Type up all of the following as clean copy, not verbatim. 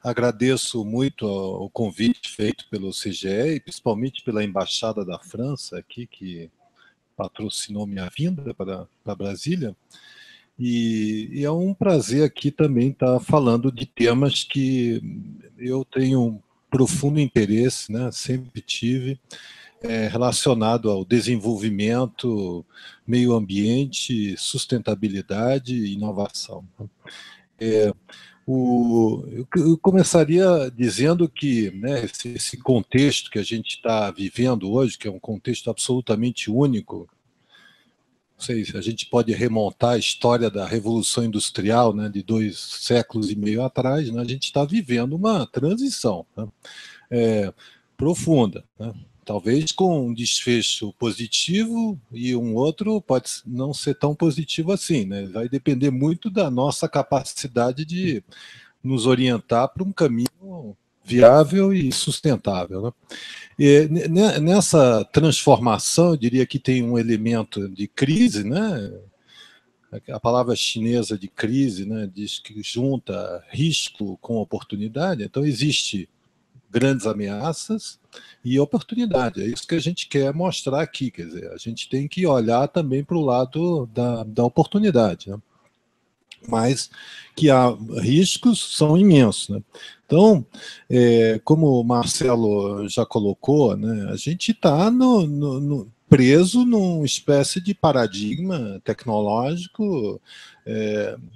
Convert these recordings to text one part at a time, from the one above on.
Agradeço muito o convite feito pelo CGE e principalmente pela Embaixada da França aqui, que patrocinou minha vinda para Brasília. E é um prazer aqui também estar falando de temas que eu tenho um profundo interesse, né? Sempre tive, relacionado ao desenvolvimento, meio ambiente, sustentabilidade e inovação. Eu começaria dizendo que, né, esse contexto que a gente está vivendo hoje, que é um contexto absolutamente único, não sei se a gente pode remontar a história da Revolução Industrial, né, de 2,5 séculos atrás, né, a gente está vivendo uma transição, né, profunda, né, talvez com um desfecho positivo e um outro pode não ser tão positivo assim, né? Vai depender muito da nossa capacidade de nos orientar para um caminho viável e sustentável, né? E nessa transformação, eu diria que tem um elemento de crise, né? A palavra chinesa de crise, né, diz que junta risco com oportunidade, então existe grandes ameaças e oportunidade. É isso que a gente quer mostrar aqui. Quer dizer, a gente tem que olhar também para o lado da oportunidade, né? Mas que há riscos são imensos, né? Então, como o Marcelo já colocou, né, a gente está preso numa espécie de paradigma tecnológico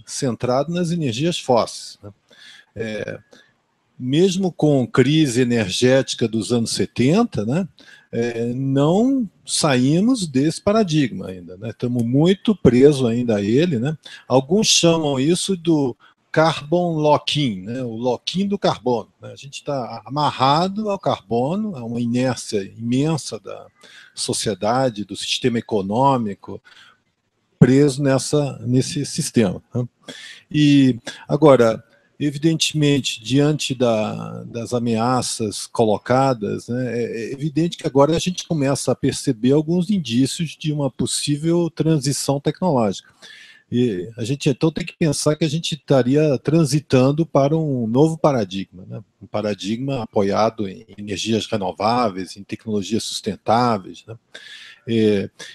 centrado nas energias fósseis, né? Mesmo com crise energética dos anos 70, né, não saímos desse paradigma ainda, né? Estamos muito presos ainda a ele, né? Alguns chamam isso do carbon lock-in, né? O lock-in do carbono, né? A gente está amarrado ao carbono, a uma inércia imensa da sociedade, do sistema econômico, preso nesse sistema, né? E agora, evidentemente, diante das ameaças colocadas, né, é evidente que agora a gente começa a perceber alguns indícios de uma possível transição tecnológica. E a gente então tem que pensar que a gente estaria transitando para um novo paradigma, né? Um paradigma apoiado em energias renováveis, em tecnologias sustentáveis, né?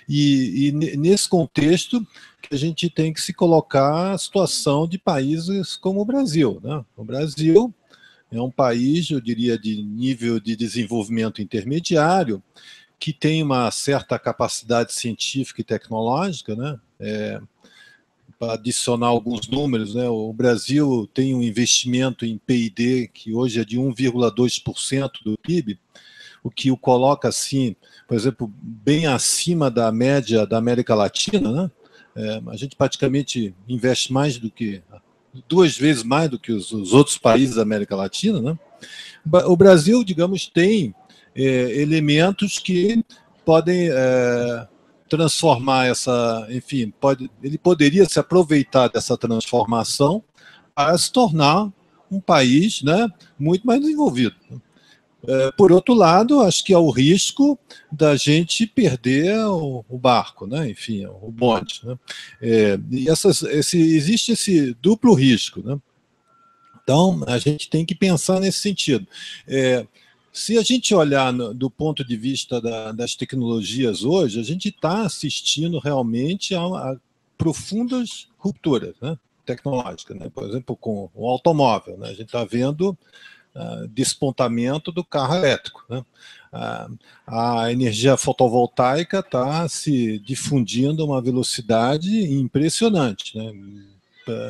E nesse contexto que a gente tem que se colocar a situação de países como o Brasil, né? O Brasil é um país, eu diria, de nível de desenvolvimento intermediário, que tem uma certa capacidade científica e tecnológica, né? Para adicionar alguns números, né? O Brasil tem um investimento em P&D que hoje é de 1,2% do PIB, o que o coloca, assim, por exemplo, bem acima da média da América Latina, né? A gente praticamente investe mais do que 2 vezes mais do que os outros países da América Latina, né? O Brasil, digamos, tem elementos que podem transformar enfim, ele poderia se aproveitar dessa transformação para se tornar um país, né, muito mais desenvolvido. Por outro lado, acho que há o risco da gente perder o barco, né? Enfim, o bonde, né? E existe esse duplo risco, né? Então, a gente tem que pensar nesse sentido. Se a gente olhar do ponto de vista das tecnologias hoje, a gente está assistindo realmente a profundas rupturas, né, tecnológicas, né? Por exemplo, com o automóvel, né? A gente está vendo despontamento do carro elétrico, né? A energia fotovoltaica está se difundindo a uma velocidade impressionante, né?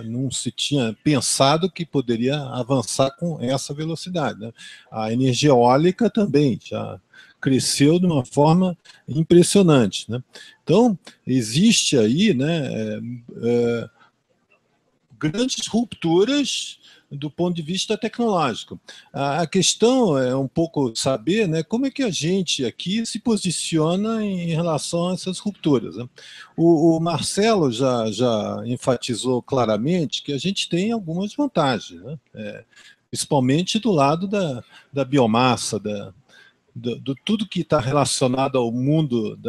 Não se tinha pensado que poderia avançar com essa velocidade, né? A energia eólica também já cresceu de uma forma impressionante, né? Então, existe aí, né, grandes rupturas do ponto de vista tecnológico. A questão é um pouco saber, né, como é que a gente aqui se posiciona em relação a essas rupturas, né? O Marcelo já enfatizou claramente que a gente tem algumas vantagens, né? Principalmente do lado da biomassa, do tudo que está relacionado ao mundo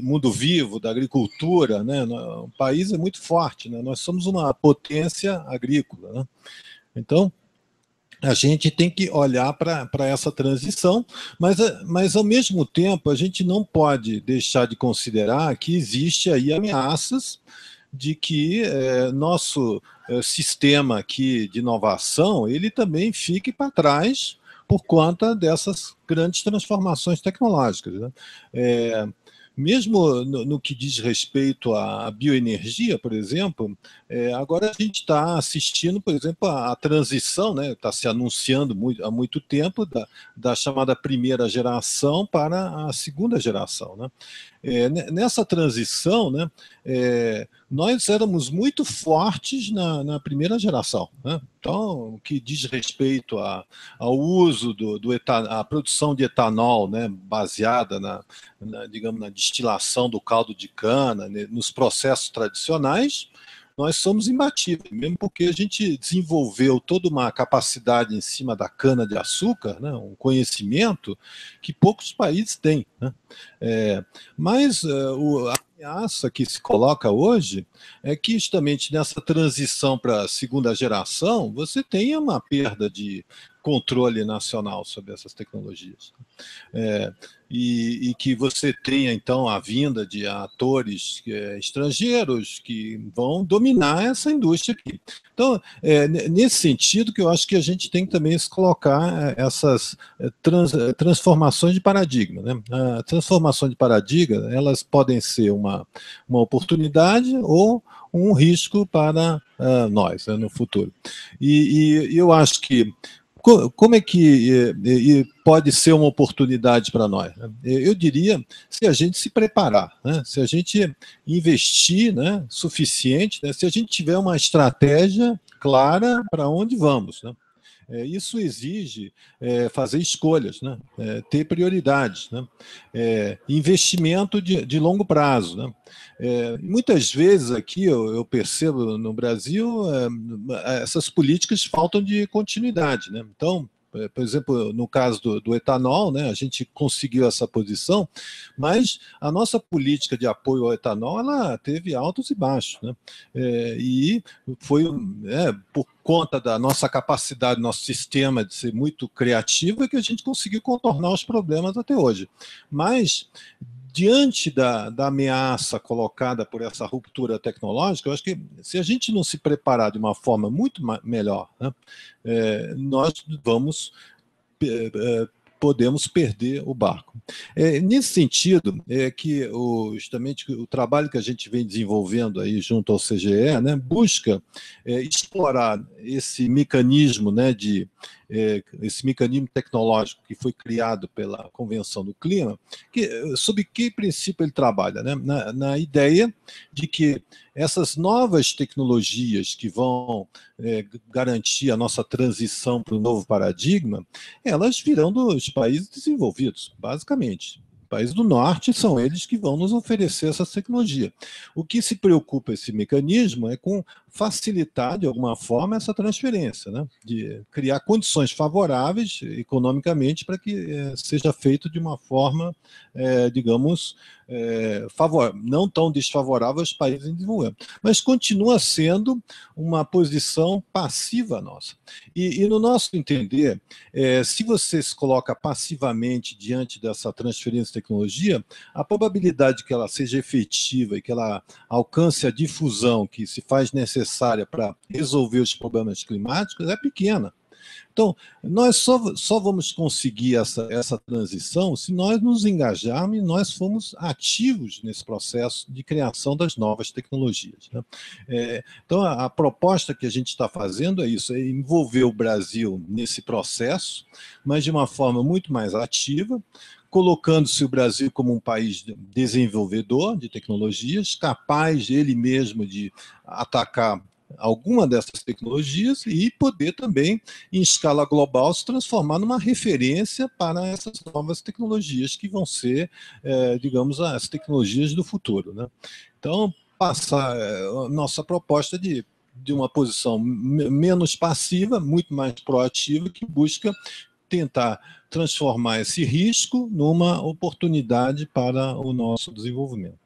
mundo vivo, da agricultura, né? O país é muito forte, né? Nós somos uma potência agrícola, né? Então, a gente tem que olhar para essa transição, mas, ao mesmo tempo, a gente não pode deixar de considerar que existe aí ameaças de que nosso sistema aqui de inovação ele também fique para trás por conta dessas grandes transformações tecnológicas, né? Mesmo no que diz respeito à bioenergia, por exemplo, agora a gente está assistindo, por exemplo, a transição, né, está se anunciando há muito tempo, da chamada primeira geração para a segunda geração, né? Nessa transição, né, nós éramos muito fortes na primeira geração, né? Então, o que diz respeito ao uso à produção de etanol, né, baseada digamos, na destilação do caldo de cana, né, nos processos tradicionais, nós somos imbatíveis, mesmo porque a gente desenvolveu toda uma capacidade em cima da cana-de-açúcar, né, um conhecimento que poucos países têm, né? Mas a ameaça que se coloca hoje é que, justamente nessa transição para a segunda geração, você tenha uma perda de controle nacional sobre essas tecnologias. E que você tenha, então, a vinda de atores estrangeiros que vão dominar essa indústria aqui. Então, nesse sentido que eu acho que a gente tem que também se colocar essas transformações de paradigma, né? A transformação de paradigma, elas podem ser uma oportunidade ou um risco para nós, né, no futuro. E eu acho que como é que pode ser uma oportunidade para nós? Eu diria, se a gente se preparar, né? Se a gente investir, né, suficiente, né? Se a gente tiver uma estratégia clara para onde vamos, né? Isso exige fazer escolhas, né? Ter prioridades, né? Investimento de longo prazo, né? Muitas vezes aqui eu percebo no Brasil essas políticas faltam de continuidade, né? Então, por exemplo, no caso do etanol, né, a gente conseguiu essa posição, mas a nossa política de apoio ao etanol ela teve altos e baixos, né? E foi por conta da nossa capacidade, nosso sistema de ser muito criativo, é que a gente conseguiu contornar os problemas até hoje. Mas, diante da ameaça colocada por essa ruptura tecnológica, eu acho que se a gente não se preparar de uma forma muito melhor, né, nós podemos perder o barco. Nesse sentido, que justamente o trabalho que a gente vem desenvolvendo aí junto ao CGE, né, busca explorar esse mecanismo, né, esse mecanismo tecnológico que foi criado pela Convenção do Clima, sob que princípio ele trabalha? Né? Na ideia de que essas novas tecnologias que vão garantir a nossa transição para o novo paradigma, elas virão dos países desenvolvidos, basicamente. Países do norte são eles que vão nos oferecer essa tecnologia. O que se preocupa esse mecanismo é com facilitar, de alguma forma, essa transferência, né? De criar condições favoráveis economicamente para que seja feito de uma forma, digamos, não tão desfavorável aos países em desenvolvimento. Mas continua sendo uma posição passiva nossa. E no nosso entender, se você se coloca passivamente diante dessa transferência de tecnologia, a probabilidade que ela seja efetiva e que ela alcance a difusão que se faz necessária para resolver os problemas climáticos é pequena. Então, nós só vamos conseguir essa transição se nós nos engajarmos e nós formos ativos nesse processo de criação das novas tecnologias, né? Então, a proposta que a gente está fazendo é isso, é envolver o Brasil nesse processo, mas de uma forma muito mais ativa, colocando-se o Brasil como um país desenvolvedor de tecnologias, capaz ele mesmo de atacar alguma dessas tecnologias e poder também, em escala global, se transformar numa referência para essas novas tecnologias que vão ser, digamos, as tecnologias do futuro, né? Então, passar nossa proposta de uma posição menos passiva, muito mais proativa, que busca tentar transformar esse risco numa oportunidade para o nosso desenvolvimento.